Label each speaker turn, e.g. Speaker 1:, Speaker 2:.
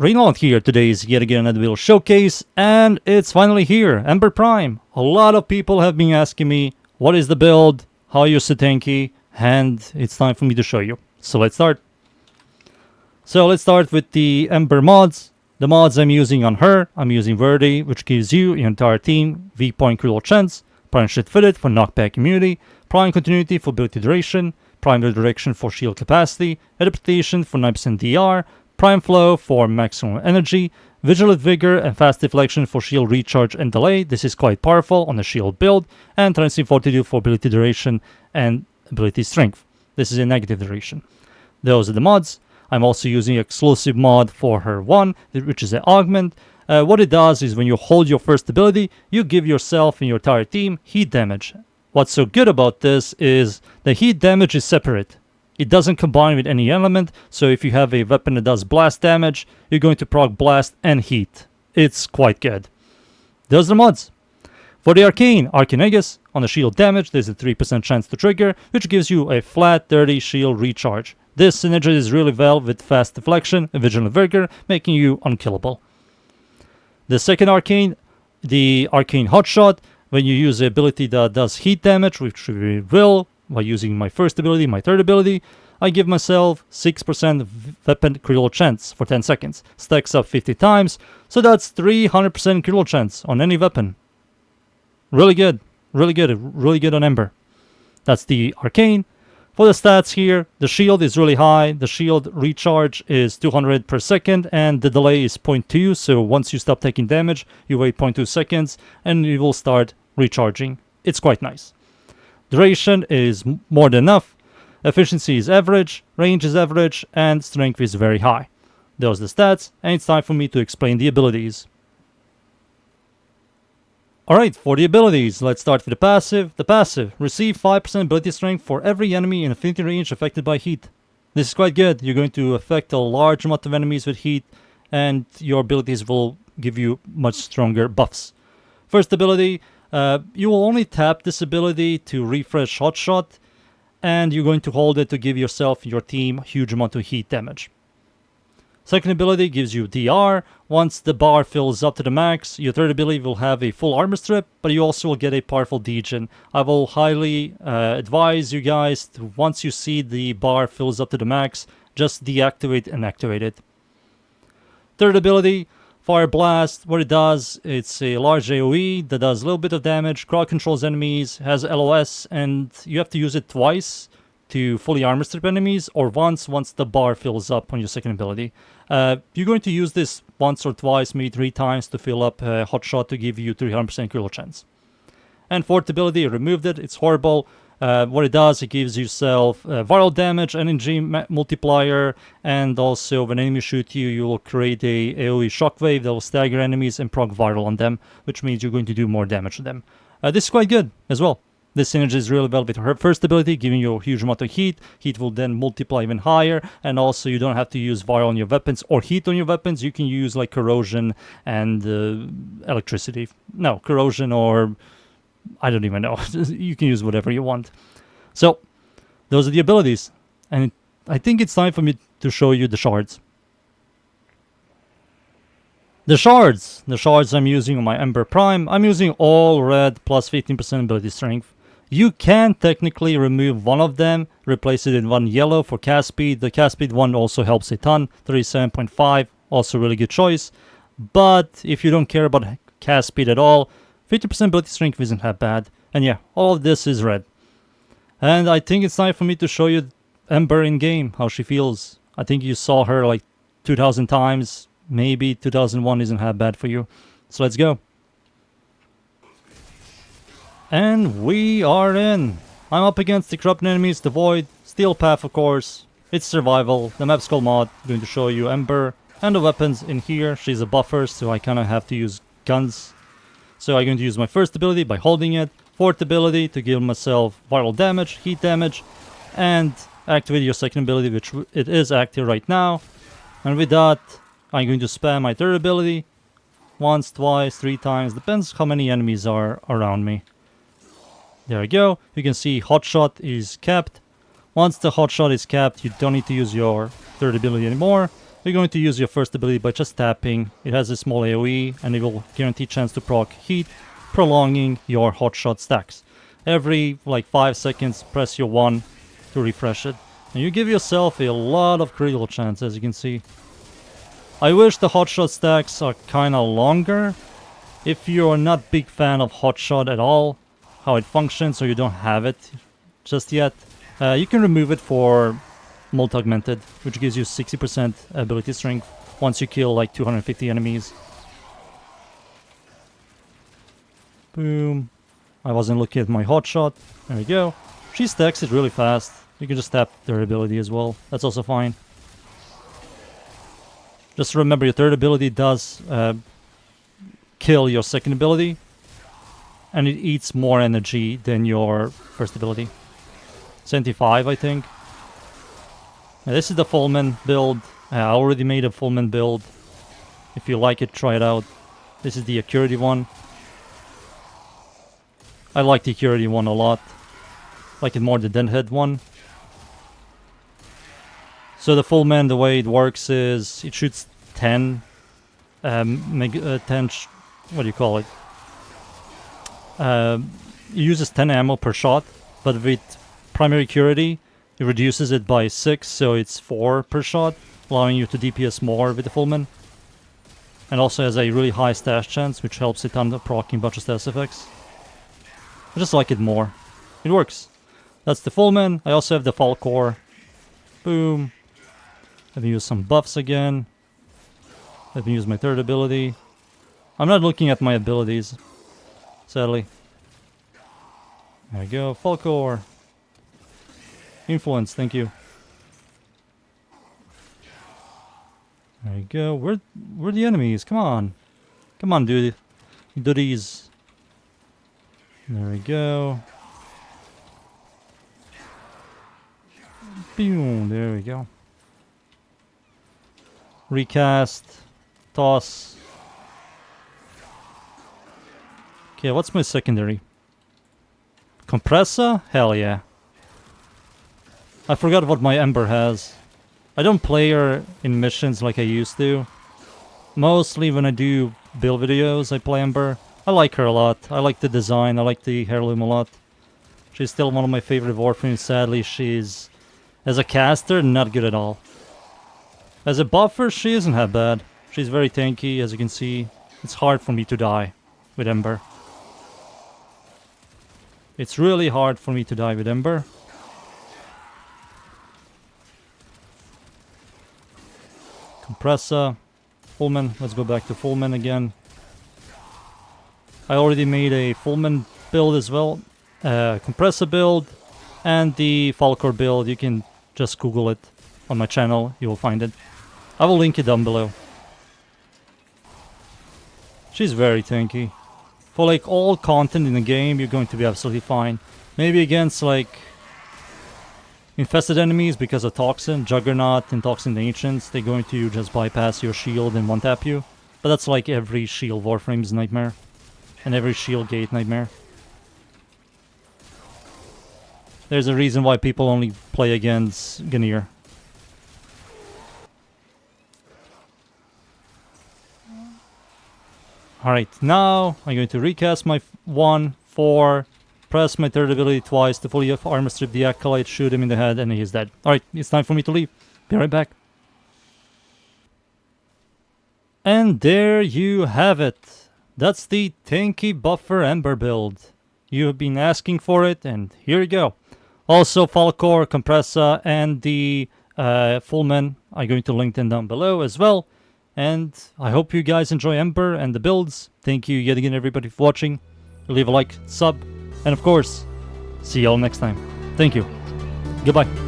Speaker 1: Rainollon here. Today is yet again another little showcase, and it's finally here, Ember Prime. A lot of people have been asking me, what is the build, how you use the tanky, and it's time for me to show you. So let's start. So let's start with the Ember mods. The mods I'm using on her, I'm using Verde, which gives you, your entire team, V-point critical chance, Prime Shit Fitted for knockback immunity, Prime Continuity for ability duration, Prime Redirection for shield capacity, Adaptation for 9% DR, Prime Flow for maximum energy, Vigilant Vigor and Fast Deflection for shield recharge and delay. This is quite powerful on the shield build, and Transient Fortitude for ability duration and ability strength. This is a negative duration. Those are the mods. I'm also using exclusive mod for her one, which is an augment. What it does is when you hold your first ability, you give yourself and your entire team heat damage. What's so good about this is the heat damage is separate. It doesn't combine with any element, so if you have a weapon that does blast damage, you're going to proc blast and heat. It's quite good. Those are the mods. For the Arcanes, on the shield damage, there's a 3% chance to trigger, which gives you a flat 30 shield recharge. This synergizes really well with fast deflection and vigilant vigor, making you unkillable. The second Arcane, the Arcane Hotshot, when you use the ability that does heat damage, which we will, by using my first ability, my third ability, I give myself 6% weapon critical chance for 10 seconds. Stacks up 50 times, so that's 300% critical chance on any weapon. Really good, really good, really good on Ember. That's the Arcane. For the stats here, the shield is really high. The shield recharge is 200 per second, and the delay is 0.2, so once you stop taking damage, you wait 0.2 seconds, and you will start recharging. It's quite nice. Duration is more than enough, efficiency is average, range is average, and strength is very high. Those are the stats, and it's time for me to explain the abilities. Alright, for the abilities, let's start with the passive. The passive, receive 5% ability strength for every enemy in affinity range affected by heat. This is quite good. You're going to affect a large amount of enemies with heat, and your abilities will give you much stronger buffs. First ability, you will only tap this ability to refresh Hotshot, and you're going to hold it to give yourself and your team a huge amount of heat damage. Second ability gives you DR. Once the bar fills up to the max, your third ability will have a full armor strip, but you also will get a powerful degen. I will highly advise you guys to, once you see the bar fills up to the max, just deactivate and activate it. Third ability, Fire Blast. What it does, it's a large AoE that does a little bit of damage, crowd controls enemies, has LOS, and you have to use it twice to fully armor strip enemies, or once the bar fills up on your second ability. You're going to use this once or twice, maybe 3 times to fill up Hotshot to give you 300% critical chance. And fourth ability, I removed it, it's horrible. What it does, it gives yourself viral damage, energy multiplier, and also when enemies shoot you, you will create a AoE shockwave that will stagger enemies and proc viral on them, which means you're going to do more damage to them. This is quite good as well. This synergies really well with her first ability, giving you a huge amount of heat. Heat will then multiply even higher, and also you don't have to use viral on your weapons or heat on your weapons. You can use like corrosion and electricity. No, corrosion or I don't even know. You can use whatever you want. So, those are the abilities. And I think it's time for me to show you the shards. The shards I'm using on my Ember Prime, I'm using all red plus 15% ability strength. You can technically remove one of them, replace it in one yellow for cast speed. The cast speed one also helps a ton, 37.5, also really good choice. But if you don't care about cast speed at all, 50% ability strength isn't that bad. And yeah, all of this is red. And I think it's time for me to show you Ember in game, how she feels. I think you saw her like 2,000 times. Maybe 2001 isn't that bad for you. So let's go. And we are in. I'm up against the corrupt enemies, the Void, Steel Path of course. It's survival, the map's called mod. I'm going to show you Ember and the weapons in here. She's a buffer, so I kind of have to use guns. So I'm going to use my first ability by holding it. Fourth ability to give myself viral damage, heat damage, and activate your second ability, which it is active right now. And with that, I'm going to spam my third ability. Once, twice, 3 times, depends how many enemies are around me. There we go. You can see Hotshot is capped. Once the Hotshot is capped, you don't need to use your third ability anymore. You're going to use your first ability by just tapping. It has a small AoE and it will guarantee chance to proc heat, prolonging your hotshot stacks. Every like 5 seconds, press your 1 to refresh it. And you give yourself a lot of critical chance, as you can see. I wish the hotshot stacks are kinda longer. If you're not big fan of hotshot at all, how it functions, or you don't have it just yet, you can remove it for multi-augmented, which gives you 60% ability strength once you kill like 250 enemies. Boom. I wasn't looking at my hotshot. There we go. She stacks it really fast. You can just tap their ability as well. That's also fine. Just remember your third ability does kill your second ability, and it eats more energy than your first ability. 75, I think. Now, this is the Fullman build. I already made a Fullman build. If you like it, try it out. This is the Accuracy one. I like the Accuracy one a lot. Like it more than the Deadhead one. So the Fullman, the way it works is it shoots 10, what do you call it? It uses 10 ammo per shot, but with primary Accuracy, it reduces it by 6, so it's 4 per shot, allowing you to DPS more with the Fullman. And also has a really high stash chance, which helps it under proccing a bunch of stash effects. I just like it more. It works. That's the Fullman. I also have the Falcor. Boom. Let me use some buffs again. Let me use my third ability. I'm not looking at my abilities, sadly. There we go. Falcor. Influence, thank you. There you go. Where are the enemies? Come on. Come on, dude. Do these. There we go. Boom. There we go. Recast. Toss. Okay, what's my secondary? Compressor? Hell yeah. I forgot what my Ember has. I don't play her in missions like I used to. Mostly when I do build videos, I play Ember. I like her a lot. I like the design. I like the heirloom a lot. She's still one of my favorite Warframes. Sadly, she's, as a caster, not good at all. As a buffer, she isn't that bad. She's very tanky, as you can see. It's hard for me to die with Ember. It's really hard for me to die with Ember. Compressor. Fullman. Let's go back to Fullman again. I already made a Fullman build as well. Compressor build. And the Falcor build. You can just Google it on my channel. You will find it. I will link it down below. She's very tanky. For like all content in the game, you're going to be absolutely fine. Maybe against like infested enemies because of Toxin, Juggernaut and Toxin the Ancients, they're going to just bypass your shield and one-tap you. But that's like every shield Warframe's nightmare. And every shield gate nightmare. There's a reason why people only play against Ganir. Alright, now I'm going to recast my 1, 4, press my third ability twice to fully armor strip the Acolyte, shoot him in the head, and he's dead. Alright, it's time for me to leave. Be right back. And there you have it. That's the tanky buffer Ember build. You have been asking for it, and here you go. Also, Falcor, Compressor, and the Fullman. I'm going to link them down below as well. And I hope you guys enjoy Ember and the builds. Thank you yet again everybody for watching. Leave a like, sub, and of course, see y'all next time. Thank you. Goodbye.